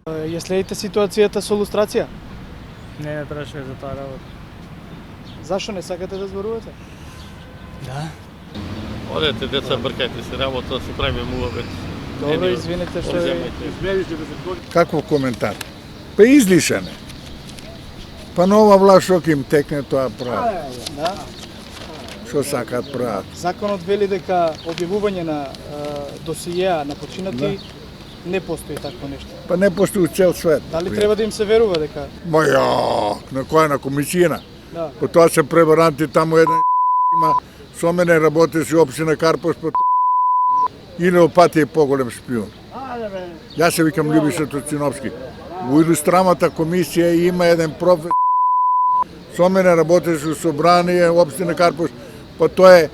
Ја следите ситуацијата со лустрација? Не требаше за таа работа. Зашо не сакате да зборувате? Да. Одете, деца, бркајте се работа, се правиме муабет. Добро, извинете што ви... Каков коментар? Па излишен е. Па нова власт шо ќе им текне тоа прават. Да. Што сакаат прават. Законот вели дека објавување на досиеа на починати не постои такво нешто. Па не постои цел свет. Дали треба да им се верува дека... Ма ја, на која на комисијна? Да. Па тоа се преваранти, таму еден има со мене работеше општина Карпош, па или пати е поголем шпион. Јас се викам Љубиша Тоциновски. Во илустрамата комисија има еден професор. Со мене работеше у собрание, општина Карпош, па тоа е...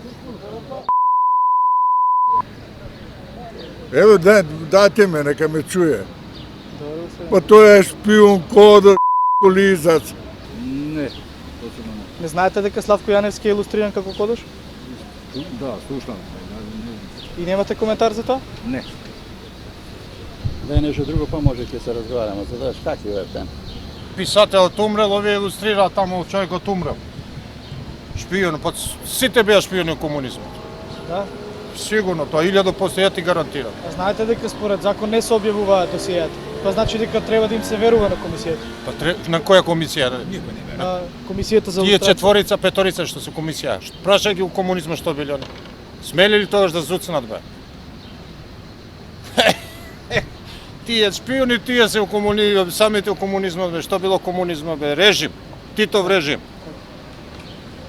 Ево, дате ме, нека ме чуе. Па тоа е шпион, кодор, колизац. Не. Не знаете дека Славко Јаневски е илустриран како кодош? Да, слушам. И немате коментар за тоа? Не. Да е нешто друго, па може ќе се разговараме за тоа какви е тема. Писателот умрел, овие илустрира таму човекот умрел. Шпион, па сите беа шпиони у комунизмот. Да. Сигурно, тоа 1000 постојат и гарантирам. А знаете дека според закон не се објавуваат досиеата. Тоа значи дека треба да им се верува на комисијата. Па на која комисија? На комисијата за Тие лустрација. четворица, петорица што се комисија. Прашај ги у комунизма што биле они. Смели ли тогаш да зуцнат бе? Тие шпиони, тие се у комунизмот, самите у комунизмот бе, што било комунизмот бе, режим, Титов режим.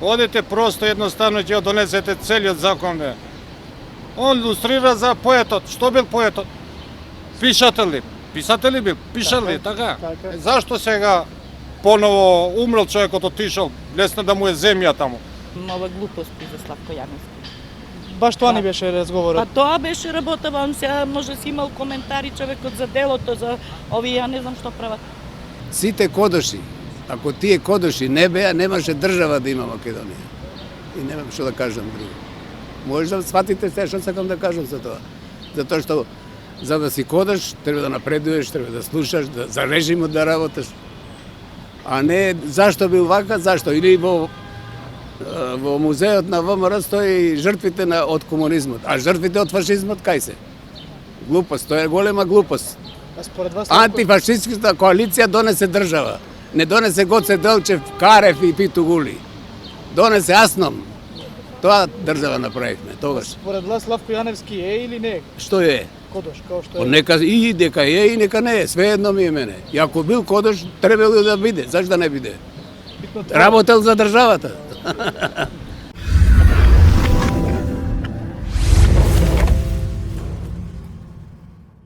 Одете просто едноставно ќе донесете целиот закон бе. Он илустрира за поетот. Што бил поетот? Пишател ли? Писател ли бил? Пишал ли? Така. Така. Зашто сега поново умрел човекот, отишол, лесно да му е земја таму? Нова глупости за Славко Јаневски. Баш тоа ни беше разговорот. Па тоа беше работа, он сега може си имал коментари човекот за делото, за овие, ја не знам што прават. Сите кодоши, ако тие кодоши не беа, немаше држава да има Македонија. И немам што да кажам друго. Може да сватите се што сакам да кажам за тоа. Затоа што за да си кодаш, треба да напредуваш, треба да слушаш, за режимот да работиш. А не зашто бил вака, зашто. Или во музеот на ВМРО стои жртвите од комунизмот, а жртвите од фашизмот кај се? Глупост, тоа е голема глупост. А според вас Антифашистската коалиција донесе држава. Не донесе Гоце Делчев, Карев и Питу Гули. Донесе Асном. Тоа држава направивме тогаш. според вас Славко Јаневски е или не е Што е? кодош као што Па е? нека и дека е и нека не е, све едно ми е мене. И ако бил кодош, требало да биде, зашто да не биде? Битно треба. Работел за државата.